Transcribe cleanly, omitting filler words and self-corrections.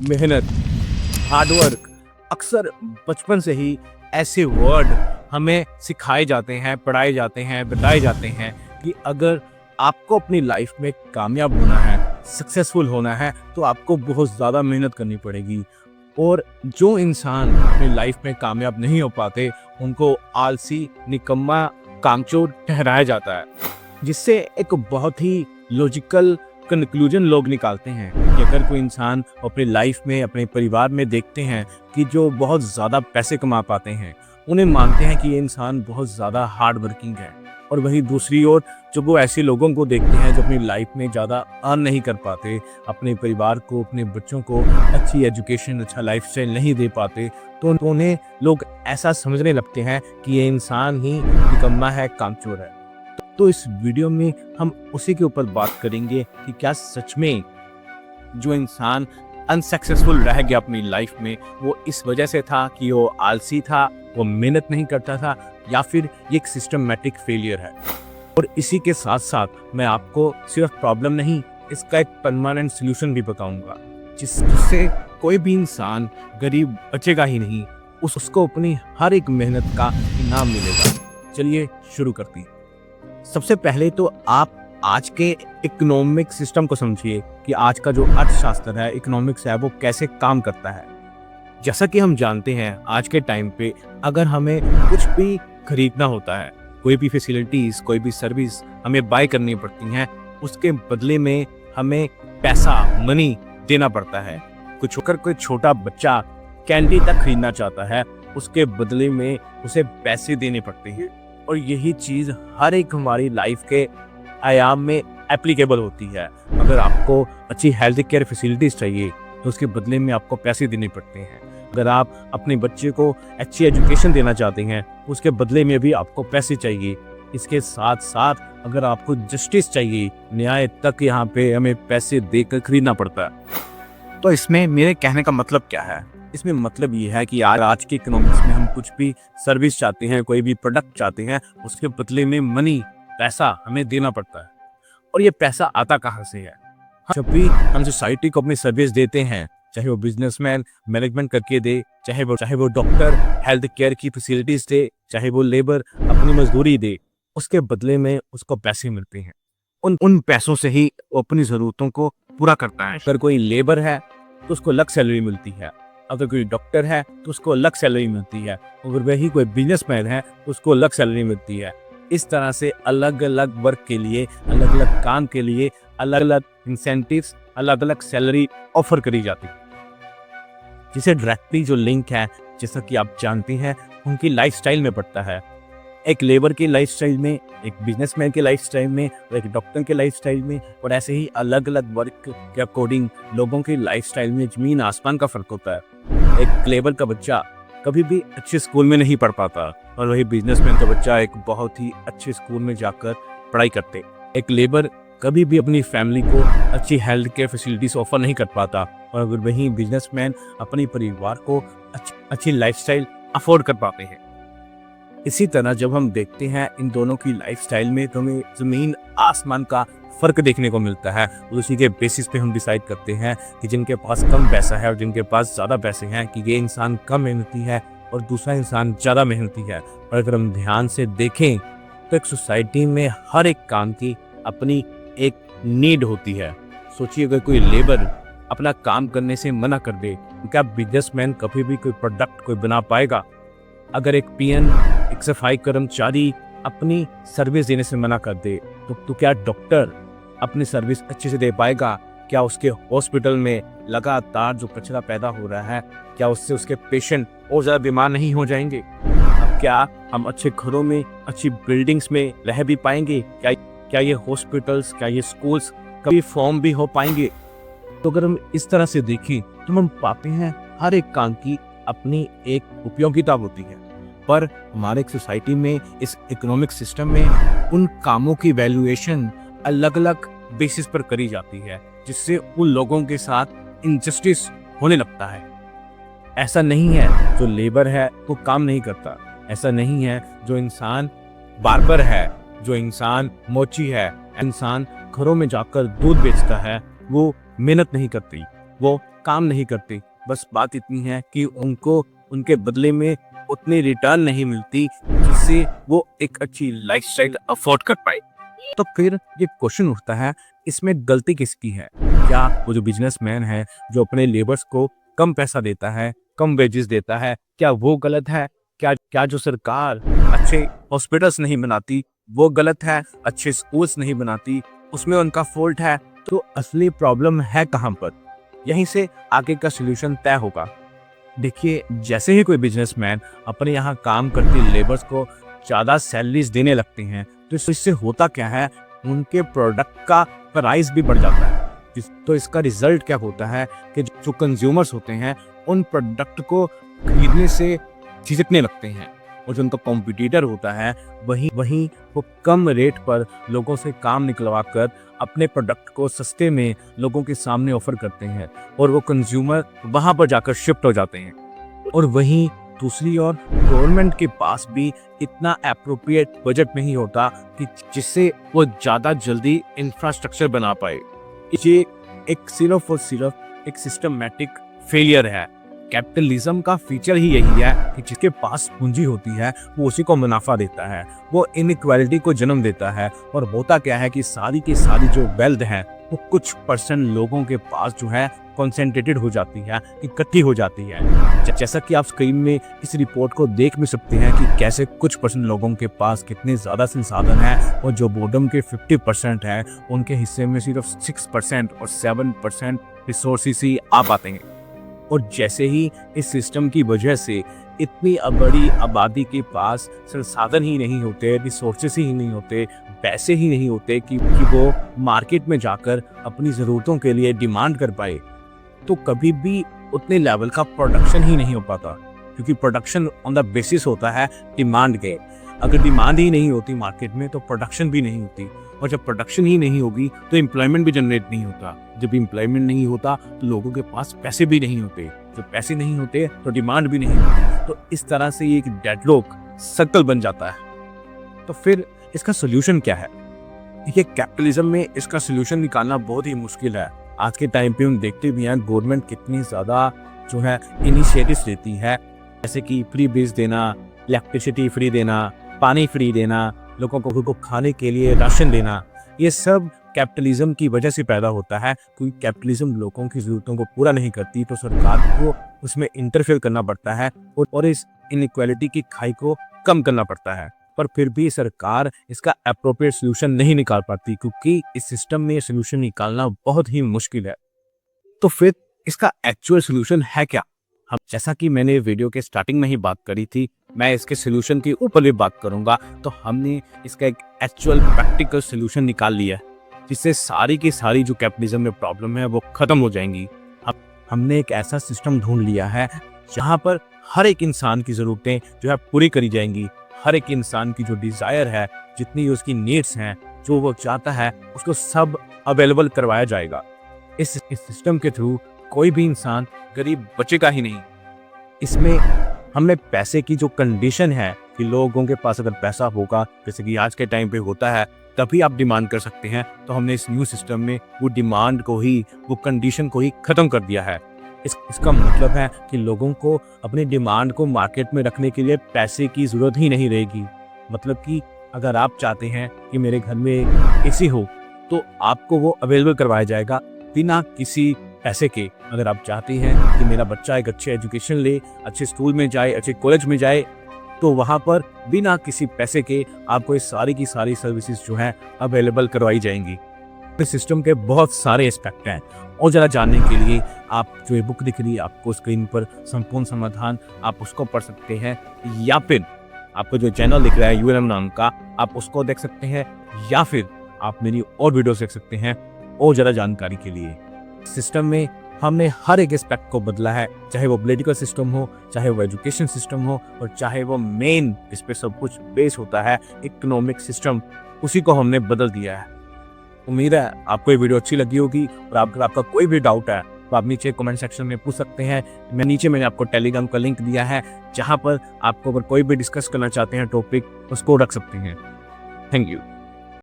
मेहनत, हार्डवर्क, अक्सर बचपन से ही ऐसे वर्ड हमें सिखाए जाते हैं, पढ़ाए जाते हैं, बताए जाते हैं कि अगर आपको अपनी लाइफ में कामयाब होना है, सक्सेसफुल होना है, तो आपको बहुत ज़्यादा मेहनत करनी पड़ेगी। और जो इंसान अपनी लाइफ में कामयाब नहीं हो पाते, उनको आलसी, निकम्मा, कामचोर ठहराया जाता है, जिससे एक बहुत ही लॉजिकल कंक्लूजन लोग निकालते हैं कि अगर कोई इंसान अपनी लाइफ में, अपने परिवार में देखते हैं कि जो बहुत ज़्यादा पैसे कमा पाते हैं, उन्हें मानते हैं कि ये इंसान बहुत ज़्यादा हार्ड वर्किंग है। और वहीं दूसरी ओर जब वो ऐसे लोगों को देखते हैं जो अपनी लाइफ में ज़्यादा अर्न नहीं कर पाते, अपने परिवार को, अपने बच्चों को अच्छी एजुकेशन, अच्छा लाइफस्टाइल नहीं दे पाते, तो उन्हें लोग ऐसा समझने लगते हैं कि ये इंसान ही निकम्मा है, कामचोर है। तो इस वीडियो में हम उसी के ऊपर बात करेंगे कि क्या सच में जो इंसान अनसक्सेसफुल रह गया अपनी लाइफ में, वो इस वजह से था कि वो आलसी था, वो मेहनत नहीं करता था, या फिर ये एक सिस्टमैटिक फेलियर है। और इसी के साथ साथ मैं आपको सिर्फ प्रॉब्लम नहीं, इसका एक परमानेंट सोल्यूशन भी बताऊंगा, जिससे कोई भी इंसान गरीब बचेगा ही नहीं, उसको अपनी हर एक मेहनत का इनाम मिलेगा। चलिए शुरू करते हैं। सबसे पहले तो आप आज के इकोनॉमिक सिस्टम को समझिए कि आज का जो अर्थशास्त्र है, इकोनॉमिक्स है, वो कैसे काम करता है। जैसा कि हम जानते हैं, आज के टाइम पे अगर हमें कुछ भी खरीदना होता है, कोई भी फैसिलिटीज, कोई भी सर्विस हमें बाय करनी पड़ती हैं, उसके बदले में हमें पैसा, मनी देना पड़ता है। कुछ होकर कोई छोटा बच्चा कैंडी तक खरीदना चाहता है, उसके बदले में उसे पैसे देने पड़ते हैं। और यही चीज़ हर एक हमारी लाइफ के आयाम में एप्लीकेबल होती है। अगर आपको अच्छी हेल्थ केयर फैसिलिटीज़ चाहिए, तो उसके बदले में आपको पैसे देने पड़ते हैं। अगर आप अपने बच्चे को अच्छी एजुकेशन देना चाहते हैं, उसके बदले में भी आपको पैसे चाहिए। इसके साथ साथ अगर आपको जस्टिस चाहिए, न्याय तक यहाँ पे हमें पैसे देकर खरीदना पड़ता है। तो इसमें मेरे कहने का मतलब क्या है? इसमें मतलब ये है कि आज के इकोनॉमिक्स में हम कुछ भी सर्विस चाहते हैं, कोई भी प्रोडक्ट चाहते हैं, उसके बदले में मनी, पैसा हमें देना पड़ता है। और ये पैसा आता कहाँ से है? जब भी हम सोसाइटी को अपनी सर्विस देते हैं, चाहे वो बिजनेसमैन मैनेजमेंट करके दे, चाहे वो डॉक्टर हेल्थ केयर की फैसिलिटीज दे, चाहे वो लेबर अपनी मजदूरी दे, उसके बदले में उसको पैसे मिलते हैं। उन पैसों से ही वो अपनी ज़रूरतों को पूरा करता है। अगर कोई लेबर है तो उसको अलग सैलरी मिलती है, अगर कोई डॉक्टर है तो उसको अलग सैलरी मिलती है, अगर वही कोई बिजनेसमैन है तो उसको अलग सैलरी मिलती है। इस तरह से अलग अलग वर्क के लिए, अलग अलग काम के लिए अलग अलग इंसेंटिव्स, अलग अलग सैलरी ऑफर करी जाती है, जिसे डायरेक्टली जो लिंक है, जैसा कि आप जानते हैं, उनकी लाइफस्टाइल में पड़ता है। एक लेबर की लाइफस्टाइल में, एक बिजनेसमैन के लाइफस्टाइल में, और एक डॉक्टर के लाइफस्टाइल में, और ऐसे ही अलग अलग वर्क के अकॉर्डिंग लोगों की लाइफस्टाइल में जमीन आसमान का फर्क होता है। एक लेबर का बच्चा कभी भी अच्छे स्कूल में नहीं पढ़ पाता, और वही बिजनेसमैन का बच्चा एक बहुत ही अच्छे स्कूल में जाकर पढ़ाई करते। एक लेबर कभी भी अपनी फैमिली को अच्छी हेल्थ केयर फैसिलिटीज ऑफर नहीं कर पाता, और अगर वही बिजनेसमैन अपने परिवार को अच्छी लाइफस्टाइल अफोर्ड कर पाते हैं। इसी तरह जब हम देखते हैं इन दोनों की लाइफस्टाइल में, तो हमें ज़मीन आसमान का फ़र्क देखने को मिलता है। और उसी के बेसिस पे हम डिसाइड करते हैं कि जिनके पास कम पैसा है और जिनके पास ज़्यादा पैसे हैं, कि ये इंसान कम मेहनती है और दूसरा इंसान ज़्यादा मेहनती है। और अगर हम ध्यान से देखें तो एक सोसाइटी में हर एक काम की अपनी एक नीड होती है। सोचिए, अगर कोई लेबर अपना काम करने से मना कर दे, तो क्या बिजनेसमैन कभी भी कोई प्रोडक्ट कोई बना पाएगा? अगर एक पीएन, एक सफाई कर्मचारी अपनी सर्विस देने से मना कर दे, तो क्या डॉक्टर अपनी सर्विस अच्छे से दे पाएगा? क्या उसके हॉस्पिटल में लगातार जो कचरा पैदा हो रहा है, क्या उससे उसके पेशेंट और ज़्यादा बीमार नहीं हो जाएंगे? अब क्या हम अच्छे घरों में, अच्छी बिल्डिंग्स में रह भी पाएंगे? क्या ये हॉस्पिटल्स, क्या ये स्कूल्स कभी फॉर्म भी हो पाएंगे? तो अगर हम इस तरह से देखें तो हम पाते हैं हर एक काम की अपनी एक उपयोगिता होती है। पर हमारे एक सोसाइटी में, इस इकोनॉमिक सिस्टम में, उन कामों की वैल्यूएशन अलग अलग बेसिस पर करी जाती है, जिससे उन लोगों के साथ इनजस्टिस होने लगता है। ऐसा नहीं है जो लेबर है वो काम नहीं करता, ऐसा नहीं है जो इंसान बार्बर है, जो इंसान मोची है, इंसान घरों में जाकर दूध बेचता है, वो मेहनत नहीं करती, वो काम नहीं करते, बस बात इतनी है कि उनको उनके बदले में उतनी रिटर्न नहीं मिलती जिससे वो एक अच्छी लाइफस्टाइल अफोर्ड कर पाए। तो फिर ये क्वेश्चन उठता है, इसमें गलती किसकी है? क्या वो जो बिजनेसमैन है जो अपने लेबर्स को कम पैसा देता है, कम वेजेस देता है, क्या वो गलत है? क्या जो सरकार अच्छे हॉस्पिटल्स नहीं बनाती वो गलत है? अच्छे स्कूल्स नहीं बनाती उसमें उनका फॉल्ट है? तो असली प्रॉब्लम है कहाँ पर? यहीं से आगे का सलूशन तय होगा। देखिए, जैसे ही कोई बिजनेसमैन अपने यहाँ काम करती लेबर्स को ज़्यादा सैलरीज देने लगते हैं तो इससे होता क्या है, उनके प्रोडक्ट का प्राइस भी बढ़ जाता है। तो इसका रिजल्ट क्या होता है कि जो कंज्यूमर्स होते हैं उन प्रोडक्ट को खरीदने से झिझकने लगते हैं, और जो उनका कॉम्पिटिटर होता है वहीं वो कम रेट पर लोगों से काम निकलवा कर अपने प्रोडक्ट को सस्ते में लोगों के सामने ऑफर करते हैं, और वो कंज्यूमर वहां पर जाकर शिफ्ट हो जाते हैं। और वहीं दूसरी ओर गवर्नमेंट के पास भी इतना एप्रोप्रिएट बजट नहीं होता कि जिससे वो ज़्यादा जल्दी इंफ्रास्ट्रक्चर बना पाए। ये एक सिर्फ और सिर्फ एक सिस्टमैटिक फेलियर है। कैपिटलिज्म का फीचर ही यही है कि जिसके पास पूंजी होती है वो उसी को मुनाफा देता है, वो इनइक्वालिटी को जन्म देता है। और होता क्या है कि सारी की सारी जो वेल्थ है वो कुछ परसेंट लोगों के पास जो है कॉन्सेंट्रेटेड हो जाती है, इकट्ठी हो जाती है। जैसा कि आप स्क्रीन में इस रिपोर्ट को देख भी सकते हैं कि कैसे कुछ परसेंट लोगों के पास कितने ज़्यादा संसाधन हैं, और जो बॉटम के 50% है उनके हिस्से में सिर्फ 6% और 7% रिसोर्सेस ही आ पाते हैं। और जैसे ही इस सिस्टम की वजह से इतनी बड़ी आबादी के पास संसाधन ही नहीं होते, रिसोर्सेस ही नहीं होते, पैसे ही नहीं होते कि वो मार्केट में जाकर अपनी ज़रूरतों के लिए डिमांड कर पाए, तो कभी भी उतने लेवल का प्रोडक्शन ही नहीं हो पाता। क्योंकि प्रोडक्शन ऑन द बेसिस होता है डिमांड के। अगर डिमांड ही नहीं होती मार्केट में तो प्रोडक्शन भी नहीं होती, और जब प्रोडक्शन ही नहीं होगी तो एम्प्लॉयमेंट भी जनरेट नहीं होता। जब एम्प्लॉयमेंट नहीं होता तो लोगों के पास पैसे भी नहीं होते, जब पैसे नहीं होते तो डिमांड भी नहीं होती। तो इस तरह से ये एक डेडलॉक सर्कल बन जाता है। तो फिर इसका सोल्यूशन क्या है? देखिए, कैपिटलिज्म में इसका सोल्यूशन निकालना बहुत ही मुश्किल है। आज के टाइम पे हम देखते भी हैं गवर्नमेंट कितनी ज़्यादा जो है इनिशिएटिव्स लेती है, जैसे कि फ्री बिल्स देना, इलेक्ट्रिसिटी फ्री देना, पानी फ्री देना, लोगों को खाने के लिए राशन देना। ये सब कैपिटलिज्म की वजह से पैदा होता है, क्योंकि कैपिटलिज्म लोगों की ज़रूरतों को पूरा नहीं करती तो सरकार को उसमें इंटरफेयर करना पड़ता है और इस इनइक्वालिटी की खाई को कम करना पड़ता है। पर फिर भी सरकार इसका एप्रोप्रिएट सोल्यूशन नहीं निकाल पाती, क्योंकि इस सिस्टम में सोल्यूशन निकालना बहुत ही मुश्किल है। तो फिर इसका एक्चुअल सोल्यूशन है क्या? हम जैसा कि मैंने वीडियो के स्टार्टिंग में ही बात करी थी, मैं इसके सोल्यूशन के ऊपर भी बात करूंगा। तो हमने इसका एक एक्चुअल प्रैक्टिकल सोल्यूशन निकाल लिया है, जिससे सारी की सारी जो कैपिटलिज्म में प्रॉब्लम है वो खत्म हो जाएंगी। हमने एक ऐसा सिस्टम ढूंढ लिया है जहां पर हर एक इंसान की ज़रूरतें जो है पूरी करी जाएंगी। हर एक इंसान की जो डिज़ायर है, जितनी उसकी नीड्स हैं, जो वो चाहता है, उसको सब अवेलेबल करवाया जाएगा। इस सिस्टम के थ्रू कोई भी इंसान गरीब बचेगा ही नहीं। इसमें हमने पैसे की जो कंडीशन है कि लोगों के पास अगर पैसा होगा, जैसे कि आज के टाइम पे होता है, तभी आप डिमांड कर सकते हैं। तो हमने इस न्यू सिस्टम में वो डिमांड को ही, वो कंडीशन को ही ख़त्म कर दिया है। इसका मतलब है कि लोगों को अपनी डिमांड को मार्केट में रखने के लिए पैसे की ज़रूरत ही नहीं रहेगी। मतलब कि अगर आप चाहते हैं कि मेरे घर में एसी हो तो आपको वो अवेलेबल करवाया जाएगा बिना किसी पैसे के। अगर आप चाहते हैं कि मेरा बच्चा एक अच्छे एजुकेशन ले, अच्छे स्कूल में जाए, अच्छे कॉलेज में जाए, तो वहाँ पर बिना किसी पैसे के आपको ये सारी की सारी सर्विसेज जो हैं अवेलेबल करवाई जाएंगी। इस सिस्टम के बहुत सारे एस्पेक्ट हैं, और ज़रा जानने के लिए आप जो ये बुक दिख रही है आपको स्क्रीन पर, संपूर्ण समाधान, आप उसको पढ़ सकते हैं, या फिर आपको जो चैनल दिख रहा है ULM नाम का, आप उसको देख सकते हैं, या फिर आप मेरी और वीडियोस देख सकते हैं और ज़रा जानकारी के लिए। सिस्टम में हमने हर एक एस्पेक्ट को बदला है, चाहे वो पॉलिटिकल सिस्टम हो, चाहे वो एजुकेशन सिस्टम हो, और चाहे वो मेन इस पे सब कुछ बेस होता है इकोनॉमिक सिस्टम, उसी को हमने बदल दिया है। उम्मीद है आपको ये वीडियो अच्छी लगी होगी, और अगर आपका कोई भी डाउट है तो आप नीचे कमेंट सेक्शन में पूछ सकते हैं। मैंने आपको टेलीग्राम का लिंक दिया है, जहाँ पर आपको अगर कोई भी डिस्कस करना चाहते हैं टॉपिक, उसको रख सकते हैं। Thank you.